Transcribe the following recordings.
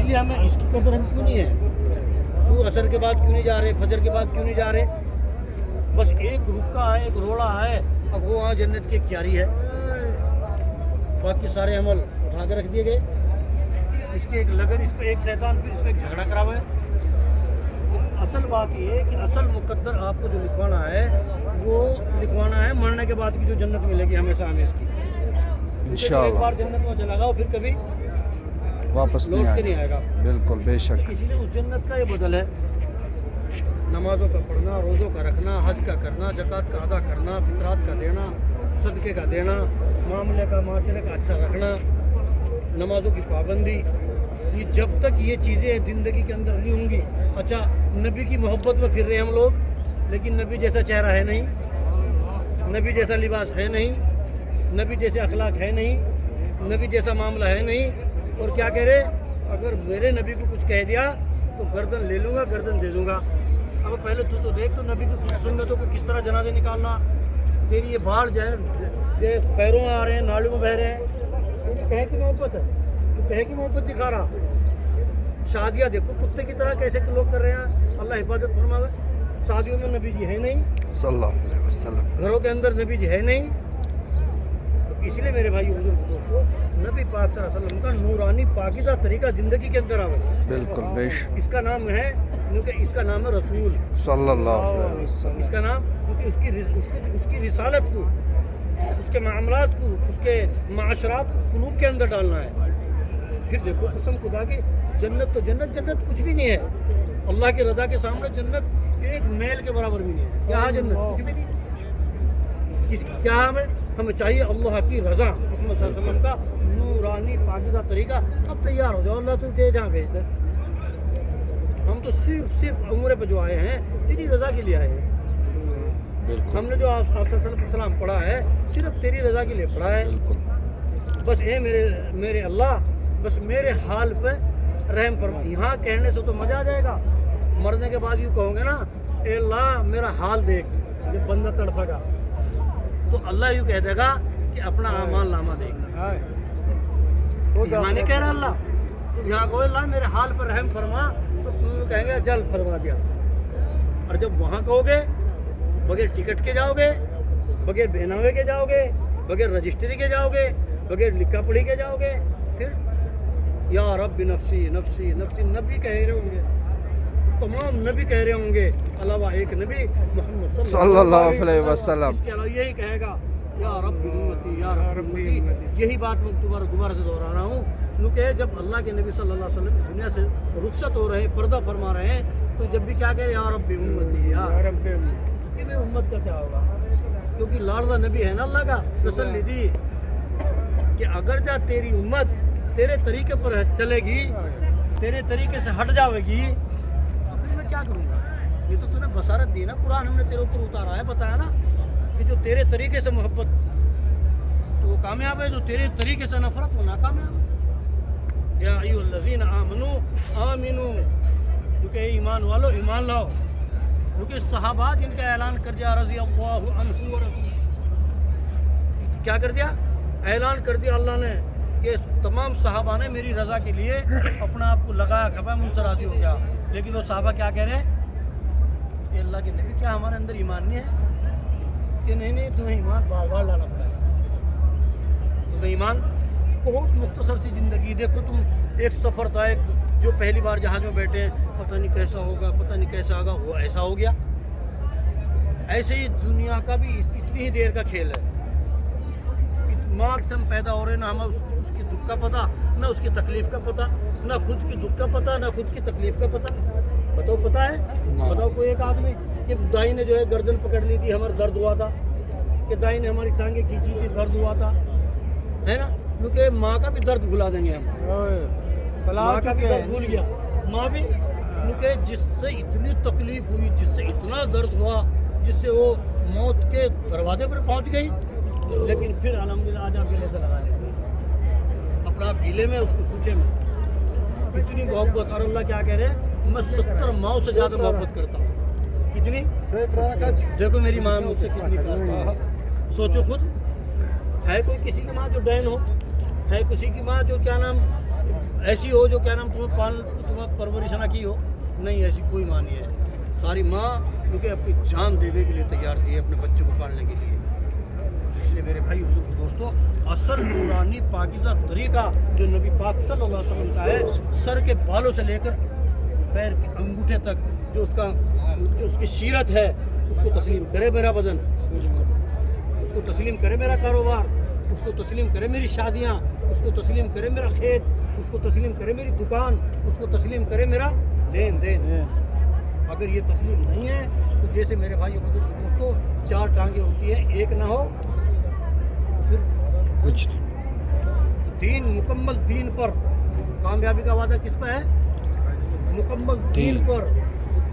لیے ہمیں اس کی قدر ہم کیوں نہیں ہے؟ کیوں عصر کے بعد کیوں نہیں جا رہے؟ فجر کے بعد کیوں نہیں جا رہے؟ بس ایک رکا ہے، ایک روڑا ہے، اب وہ وہاں جنت کی کیاری ہے، باقی سارے عمل اٹھا کے رکھ دیے گئے. اس کی ایک لگن، اس پہ ایک شیطان، پھر اس پہ ایک جھگڑا کرا ہوا ہے. اصل بات یہ ہے کہ اصل مقدر آپ کو جو لکھوانا ہے وہ لکھوانا ہے مرنے کے بعد کی جو جنت ملے گی ہمیشہ ہمیشہ کی. انشاءاللہ ایک بار جنت میں چلا گا وہ پھر کبھی واپس لوٹ کے نہیں نہیں آئے گا. بالکل بے شک. اسی لیے اس جنت کا یہ بدل ہے، نمازوں کا پڑھنا، روزوں کا رکھنا، حج کا کرنا، زکوٰۃ کا ادا کرنا، فطرات کا دینا، صدقے کا دینا، معاملے کا معاشرے کا اچھا رکھنا، نمازوں کی پابندی. یہ جب تک یہ چیزیں زندگی کے اندر نہیں ہوں گی. اچھا نبی کی محبت میں پھر رہے ہم لوگ، لیکن نبی جیسا چہرہ ہے نہیں، نبی جیسا لباس ہے نہیں، نبی جیسے اخلاق ہے نہیں، نبی جیسا معاملہ ہے نہیں. اور کیا کہہ رہے؟ اگر میرے نبی کو کچھ کہہ دیا تو گردن لے لوں گا، گردن دے دوں گا. اب پہلے تو دیکھ تو نبی کی سنتوں کو کس طرح جنازے نکالنا. تیری یہ بھاڑ جو پیروں میں آ رہے ہیں، ناڑیوں میں بہہ رہے ہیں، کہے کہ محبت ہے، تو کہے کہ محبت دکھا رہا. شادیاں دیکھو کتے کی طرح کیسے لوگ کر رہے ہیں، اللہ حفاظت فرماوے. شادیوں میں نبی جی ہے نہیں، صلی اللہ علیہ وسلم. گھروں کے اندر نبی جی ہے نہیں. تو اس لیے میرے بھائی بزرگ دوستو، نبی پاک صلی اللہ علیہ وسلم کا نورانی پاکیزہ طریقہ زندگی کے اندر آوے. بالکل بے شک. اس کا نام ہے، کیونکہ اس کا نام ہے رسول. صلی اللہ علیہ وسلم. اس کا نام کیونکہ اس کی رسالت کو، اس کے معاملات کو، اس کے معاشرات کو قلوب کے اندر ڈالنا ہے. پھر دیکھو قسم خدا کی، جنت تو جنت کچھ بھی نہیں ہے. اللہ کی رضا کے سامنے جنت ایک میل کے برابر بھی نہیں ہے. کیا جنت کچھ بھی نہیں. کیا ہمیں چاہیے اللہ کی رضا، محمد صلی اللہ علیہ وسلم کا نورانی پاکیزہ طریقہ. اب تیار ہو جاؤ، اللہ تجھے جہاں بھیج دے. ہم تو صرف عمرے پہ جو آئے ہیں تیری رضا کے لیے آئے ہیں. ہم نے جو آپ صلی اللہ علیہ وسلم پڑھا ہے صرف تیری رضا کے لیے پڑھا ہے. بس اے میرے اللہ، بس میرے حال پہ رحم فرما. یہاں کہنے سے تو مزہ آ جائے گا، مرنے کے بعد یوں کہوں گے نا، اے اللہ میرا حال دیکھ. جب بندہ تڑپے گا تو اللہ یوں کہہ دے گا کہ اپنا اعمال نامہ دیکھ. یہاں نہیں کہہ رہا اللہ، تم یہاں کہو اللہ میرے حال پر رحم فرما، تو تم کہیں گے جل فرما دیا. اور جب وہاں کہو گے بغیر ٹکٹ کے جاؤ گے، بغیر بہناوے کے جاؤ گے، بغیر رجسٹری کے جاؤ گے، بغیر لکھا پڑھی کے جاؤ گے، پھر یا رب نفسی نفسی نفسی نبی کہہ رہے ہوں گے. تمام نبی کہہ رہے ہوں گے، علاوہ ایک نبی محمد صلی اللہ علیہ وسلم. اس کے علاوہ یہی کہے گا یا رب امتی یا رب امتی. یہی بات میں دوبارہ سے دہرا رہا ہوں، کیونکہ جب اللہ کے نبی صلی اللہ علیہ وسلم اس دنیا سے رخصت ہو رہے ہیں، پردہ فرما رہے ہیں، تو جب بھی کیا کہے یا رب امتی یا رب امتی. میں امت کا کیا ہوگا؟ کیونکہ لاڈلا نبی ہے نا اللہ کا، تسلی دی کہ اگر جا تیری امت تیرے طریقے پر چلے گی، تیرے طریقے سے ہٹ جاوے گی، تو پھر میں کیا کروں گا؟ یہ تو نے بصارت دی نا، قرآن ہم نے تیرے اوپر اتارا ہے، بتایا نا کہ جو تیرے طریقے سے محبت تو وہ کامیاب ہے، جو تیرے طریقے سے نفرت وہ ناکامیاب ہے. یا ایھا الذین آمنوا آمنوا، کیونکہ ایمان والو ایمان لاؤ. کیونکہ صحابہ جن کا اعلان کر دیا رضی اللہ عنہ ورضوا، کیا کر دیا؟ اعلان کر دیا اللہ نے کہ تمام صحابہ نے میری رضا کے لیے اپنا آپ کو لگایا، کھپا، مجھ سے راضی ہو گیا. لیکن وہ صحابہ کیا کہہ رہے ہیں کہ اللہ کے نبی کیا ہمارے اندر ایمان نہیں ہے؟ کہ نہیں تمہیں ایمان بار بار لانا پڑے گا. تمہیں ایمان بہت مختصر سی زندگی. دیکھو تم ایک سفر تھا، ایک جو پہلی بار جہاز میں بیٹھے ہیں، پتہ نہیں کیسا ہوگا، پتہ نہیں کیسا ہوگا، وہ ایسا ہو گیا. ایسے ہی دنیا کا بھی اتنی ہی دیر کا کھیل ہے. ماں سے ہم پیدا ہو رہے ہیں، نہ ہمیں اس کی دکھ کا پتہ، نہ اس کی تکلیف کا پتہ، نہ خود کی دکھ کا پتہ، نہ خود کی تکلیف کا پتہ. بتاؤ پتہ ہے؟ بتاؤ کوئی ایک آدمی کہ دائی نے جو ہے گردن پکڑ لی تھی، ہمارا درد ہوا تھا، کہ دائی نے ہماری ٹانگیں کھینچی تھی، درد ہوا تھا، ہے نا. کیونکہ ماں کا بھی درد بھلا دیں گے ہم. ماں کا بھی درد بھول گیا. ماں بھی کیونکہ جس سے اتنی تکلیف ہوئی، جس سے اتنا درد ہوا، جس سے وہ موت کے دروازے پر پہنچ گئی، لیکن پھر الحمدللہ آج آپ گلے سے لگا لیتے ہیں اپنا، آپ گلے میں، اس کو سوچے میں اتنی محبت. اور اللہ کیا کہہ رہے ہیں؟ میں 70 ماؤں سے زیادہ محبت کرتا ہوں. کتنی؟ دیکھو میری ماں مجھ سے کتنی پیار کرتی ہے. سوچو خود، ہے کوئی کسی کی ماں جو ڈین ہو؟ ہے کسی کی ماں جو کیا نام ایسی ہو جو کیا نام تمہیں پرورش نہ کی ہو، نہیں ایسی کوئی ماں نہیں ہے. ساری ماں کیونکہ اپنی جان دینے کے لیے تیار تھی اپنے بچے کو پالنے کے لیے. اس لیے میرے بھائی حضور دوستو، اصل نورانی پاکیزہ طریقہ جو نبی پاک صلی اللہ علیہ وسلم کا ہے، سر کے بالوں سے لے کر پیر کے انگوٹھے تک جو اس کی سیرت ہے، اس کو تسلیم کرے میرا بدن، اس کو تسلیم کرے میرا کاروبار، اس کو تسلیم کرے میری شادیاں، اس کو تسلیم کرے میرا کھیت، اس کو تسلیم کرے میری دکان، اس کو تسلیم کرے میرا لین دین. اگر یہ تسلیم نہیں ہے تو جیسے میرے بھائی بزرگ دوستو 4 ٹانگیں ہوتی ہیں، ایک نہ ہو پھر کچھ دین، مکمل دین پر کامیابی کا وعدہ کس پہ ہے؟ مکمل دین پر.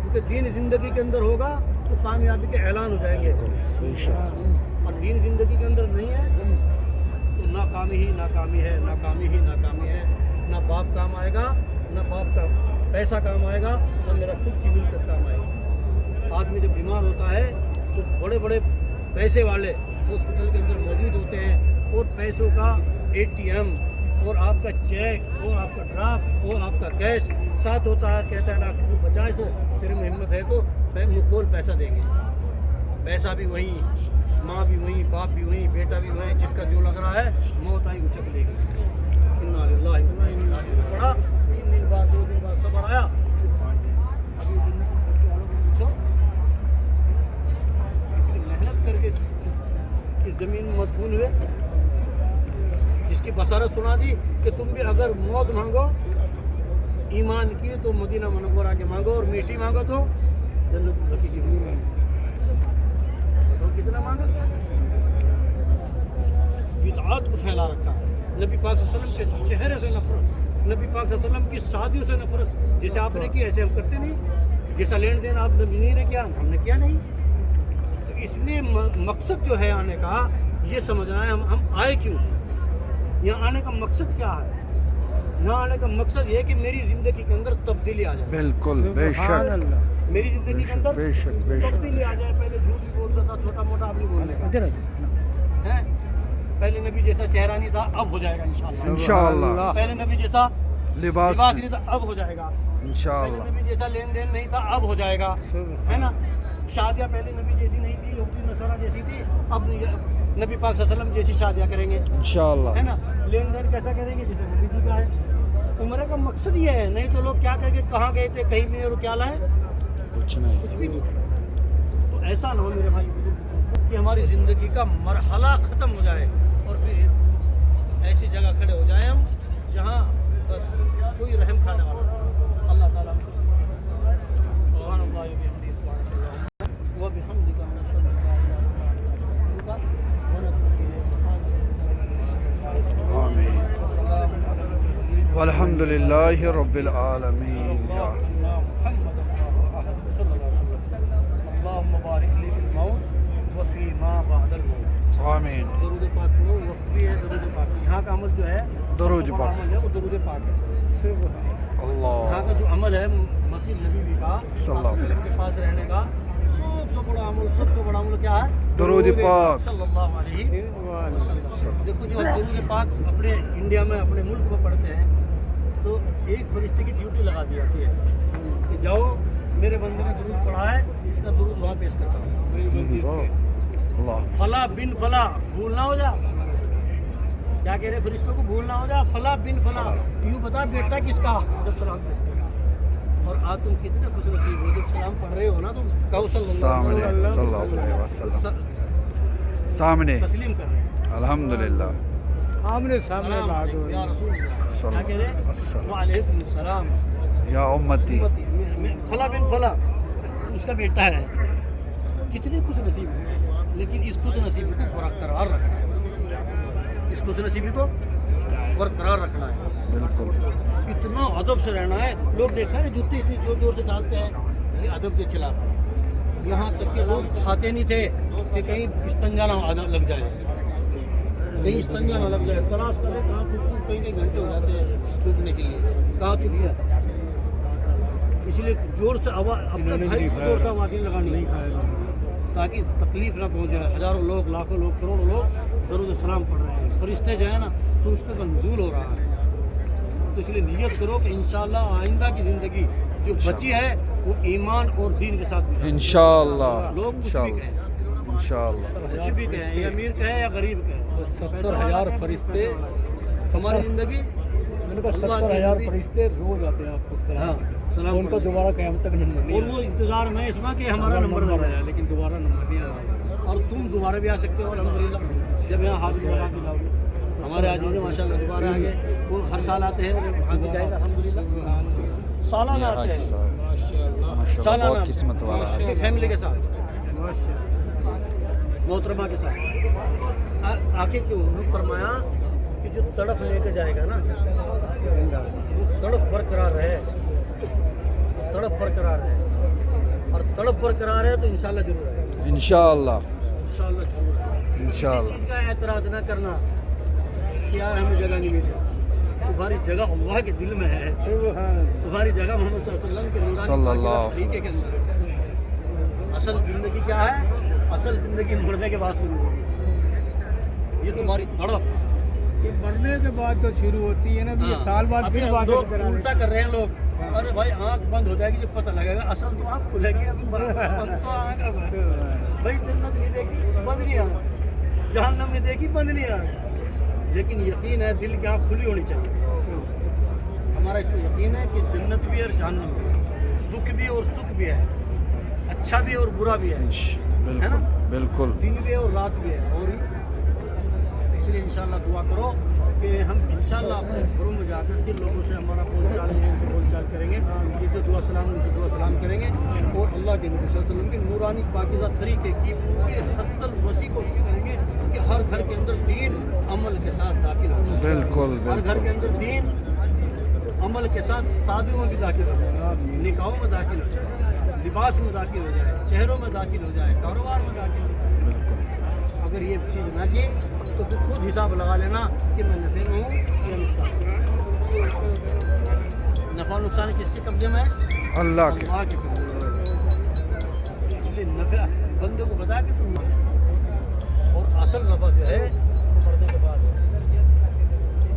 کیونکہ دین زندگی کے اندر ہوگا تو کامیابی کے اعلان ہو جائیں گے، بے شک اور دین زندگی کے اندر نہیں ہے تو ناکامی ہی ناکامی ہے، ناکامی ہی ناکامی ہے. نہ باپ کام آئے گا، نہ باپ کا پیسہ کام آئے گا، نہ میرا خود کی ملکت کام آئے گا. آدمی جب بیمار ہوتا ہے تو بڑے بڑے پیسے والے ہاسپٹل کے اندر موجود ہوتے ہیں، اور پیسوں کا ATM اور آپ کا چیک اور آپ کا ڈرافٹ اور آپ کا کیش ساتھ ہوتا ہے. کہتا ہے ڈاکٹر کو 50 تیرے میں ہمت ہے تو مکھول پیسہ دیں گے. پیسہ بھی وہی، ماں بھی وہیں، باپ بھی وہیں، بیٹا بھی وہیں، جس کا جو لگ رہا ہے موت آئی اچک لے گی. انا للہ و انا الیہ راجعون پڑھا. 3 دن بعد 2 دن بعد صبر آیا. ابھی دن میں پوچھو اتنی محنت کر کے اس زمین میں مدفون ہوئے، جس کی بصارت سنا دی کہ تم بھی اگر موت مانگو ایمان کی تو مدینہ منورہ کے مانگو، اور میٹھی مانگو تو جنت البقیع کی مانگو. کتنا مانگا؟ بدعات کو پھیلا رکھا ہے. نبی پاک صلی اللہ علیہ وسلم کے چہرے سے نفرت، نبی پاک صلی اللہ علیہ وسلم کی شادیوں سے نفرت. جیسے آپ نے کی ایسے ہم کرتے نہیں، جیسا لین دین آپ نبی نے کیا ہم نے کیا نہیں. تو اس لیے مقصد جو ہے آنے کا یہ سمجھنا ہے ہم آئے کیوں، یہاں آنے کا مقصد کیا ہے. یہاں آنے کا مقصد یہ ہے کہ میری زندگی کے اندر تبدیلی آ جائے. بالکل بے شک میری زندگی کے اندر بے شک بے شک تبدیلی آ جائے. پہلے جھوٹ بھی بولتا تھا، چھوٹا موٹا اب نہیں بولنے کا ہے. پہلے نبی جیسا چہرہ نہیں تھا، اب ہو جائے گا انشاءاللہ. انشاءاللہ. پہلے نبی جیسا لباس نہیں تھا، اب ہو جائے گا. انشاءاللہ. پہلے نبی جیسا لین دین نہیں تھا، اب ہو جائے گا، ہے نا. شادیاں پہلے نبی جیسی نہیں تھی، یہودی نصارہ جیسی تھی، اب نبی پاک صلی اللہ علیہ وسلم جیسی شادیاں کریں گے، انشاءاللہ. ہے نا. لین دین کیسا کریں گے جیسے نبی جی کا ہے. عمرے کا مقصد یہ ہے، نہیں تو لوگ کیا کہیں گے کہاں گئے تھے، کہیں بھی، اور کیا لائے، کچھ نہیں. کچھ بھی نہیں. تو ایسا نہ ہو میرے بھائی کہ ہماری زندگی کا مرحلہ ختم ہو جائے اور پھر ایسی جگہ کھڑے ہو جائیں ہم جہاں بس کوئی رحم کھانے والا نہیں. اللہ تعالیٰ سبحان اللہ وبحمدہ سبحانک اللہم وبحمدک نشہد ان لا الہ الا انت ونتوب الیک. آمین. والسلام علی المرسلین والحمد للہ رب العالمین. اللهم بارک لی فی الموت وفی ما بعد الموت. آمین. درود پاک پڑھو. وقت بھی ہے درود پاک. یہاں کا عمل جو ہے درود سب سے بڑا پاک. عمل ہے وہ درود پاک ہے. اللہ. یہاں کا جو عمل ہے مسجد نبوی کا صلی اللہ علیہ وسلم کے پاس رہنے کا سب سے بڑا عمل، سب سے بڑا عمل کیا ہے؟ درود پاک صلی اللہ علیہ وسلم. دیکھو جو درود پاک اپنے انڈیا میں اپنے ملک میں پڑھتے ہیں تو ایک فرشتے کی ڈیوٹی لگا دی جاتی ہے کہ جاؤ میرے بندے نے درود پڑھا ہے، اس کا درود وہاں پیش کرتا ہوں. اللہ. فلاں بن فلاں بھول نہ ہو جا. کیا کہہ رہے فرشتوں کو؟ بھول نہ ہو جا. فلاں بن فلاں یوں بتا بیٹا کس کا، جب سلام پیش کرے. اور آج تم کتنے خوش نصیب ہو جب سلام پڑھ رہے ہو نا، تم کہو صلی اللہ علیہ وسلم. سامنے تسلیم کر رہے ہیں. الحمدللہ. سلام علیکم یا رسول اللہ. کیا کہہ رہے؟ وعلیکم السلام یا امتی. فلاں بن فلاں اس کا بیٹا ہے. کتنے خوش نصیب ہیں. لیکن اس خوش نصیبی کو برقرار رکھنا ہے. اس خوش نصیبی کو برقرار رکھنا ہے. بالکل. اتنا ادب سے رہنا ہے. لوگ دیکھا ہے جوتے اتنی زور زور سے ڈالتے ہیں، یہ ادب کے خلاف ہے. یہاں تک کہ لوگ کھاتے نہیں تھے کہ کہیں استنجا نہ لگ جائے، کہیں استنجا نہ لگ جائے. تلاش کرے کہاں تھوکوں، کہیں کہیں گھنٹے ہو جاتے ہیں تھوکنے کے لیے، کہاں تھوکوں. اس لیے زور سے آواز اپنے بھائی کو زور سے آواز نہیں لگانی تاکہ تکلیف نہ پہنچ جائے. ہزاروں لوگ، لاکھوں لوگ، کروڑوں لوگ درود السلام پڑھ رہے ہیں. فرشتے جو ہے نا فرشتوں کا نزول ہو رہا ہے. تو تو اس لیے نیت کرو کہ انشاءاللہ آئندہ کی زندگی جو بچی ہے وہ ایمان اور دین کے ساتھ گزارے۔ انشاءاللہ لوگ کچھ بھی کہیں، انشاءاللہ کچھ بھی کہیں، یا امیر کہیں یا غریب کہیں، 70,000 فرشتے، ہماری زندگی میں نے کہا 70,000 فرشتے روز آتے ہیں آپ کو ہاں سلام، سلام ان کو دوبارہ قیامت تک نمبر نہیں اور وہ انتظار میں اس میں کہ ہمارا نمبر دے آیا، لیکن دوبارہ نمبر نہیں آیا۔ اور تم دوبارہ بھی آ سکتے ہو الحمدللہ جب یہاں حاضری لگا کے لاؤ گے۔ ہمارے عزیز ماشاء اللہ دوبارہ آگے وہ ہر سال آتے ہیں حاضری جائے گا الحمدللہ، سالانہ آتے ہیں، ماشاءاللہ سالانہ بہت قسمت والا ہے۔ اپنی فیملی کے ساتھ، محترمہ کے ساتھ آخر کیوں انہوں نے فرمایا کہ جو تڑپ لے کے جائے گا نا وہ تڑپ برقرار رہے، وہ تڑپ برقرار رہے، اور تڑپ برقرار ہے تو انشاءاللہ ضرور ہے، انشاءاللہ انشاءاللہ ضرور ہے۔ کسی انشاءاللہ چیز کا اعتراض نہ کرنا کہ یار ہمیں جگہ نہیں ملی، تمہاری جگہ اللہ کے دل میں ہے، تمہاری جگہ محمد صلی اللہ علیہ وسلم کے صلی اللہ نورانی طریقے کے اندر ہے۔ اصل زندگی کیا ہے؟ اصل زندگی مرنے کے بعد شروع ہوگی، یہ تمہاری تڑپ۔ یہ مرنے کے بعد تو شروع ہوتی ہے نا، یہ سال بعد ابھی پھر ہم واقع لوگ الٹا کر رہے ہیں لوگ، ارے بھائی آنکھ بند ہو جائے گی جب پتہ لگے گا، اصل تو آنکھ کھلے گی، ابھی بند تو آنکھ ہے بھائی، جنت نہیں دیکھی بند نہیں آنکھ، جہنم نہیں دیکھی بند نہیں آنکھ، لیکن یقین ہے دل کی آنکھ کھلی ہونی چاہیے۔ ہمارا اس پہ یقین ہے کہ جنت بھی ہے اور جہنم بھی ہے، دکھ بھی اور سکھ بھی ہے، اچھا بھی اور برا بھی ہے نا، بالکل بالکل دن بھی ہے اور رات بھی ہے، اور اس لیے انشاءاللہ دعا کرو کہ ہم انشاءاللہ اپنے گھروں میں جا کر جن لوگوں سے ہمارا بول چال ہے ان سے بول چال کریں گے، ان سے دعا سلام کریں گے، اور اللہ کے نبی صلی اللہ علیہ وسلم کے نورانی پاکیزہ طریقے کی پوری حد الوسیع کوشش کریں گے کہ ہر گھر کے اندر دین عمل کے ساتھ داخل ہو جائے، بالکل ہر گھر کے اندر دین عمل کے ساتھ شادیوں میں بھی داخل ہو جائے، نکاحوں میں داخل ہو جائے، لباس میں داخل ہو جائے، چہروں میں داخل ہو جائے، کاروبار میں داخل ہو جائے۔ اگر یہ چیز نہ کی تو تو خود حساب لگا لینا کہ میں نفع میں ہوں یا نقصان۔ نفع و نقصان کس کے قبضے میں ہے؟ اللہ کے اللہ کے قبضے میں۔ اس لیے نفع بندے کو بتا کہ تم، اور اصل نفع جو ہے مرنے کے بعد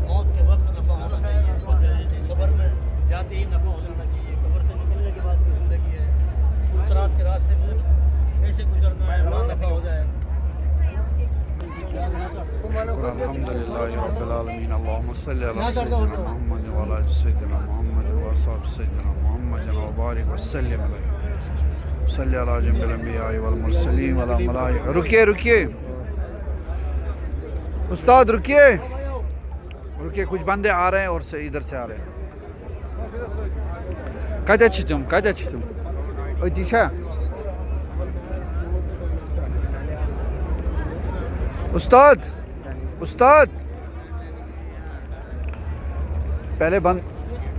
موت کے وقت نفع ہونا چاہیے، قبر میں جاتے ہی نفع ہو جانا چاہیے، قبر سے نکلنے کے بعد کی زندگی ہے، صراط کے راستے میں کیسے گزرنا ہے، وہاں نفع ہو جائے۔ الحمدللہ رب العالمین اللہم صلی علی سیدنا محمد وعلی آل سیدنا محمد وصحبہ سیدنا محمد وبارک وسلم علیہ صلی علی جمیع الانبیاء والمرسلین وعلی ملائکہ۔ رکیے استاد رکیے کچھ بندے آ رہے ہیں اور سے ادھر سے آ رہے ہیں۔ کتہ چھ تم اتی چھا استاد پہلے بند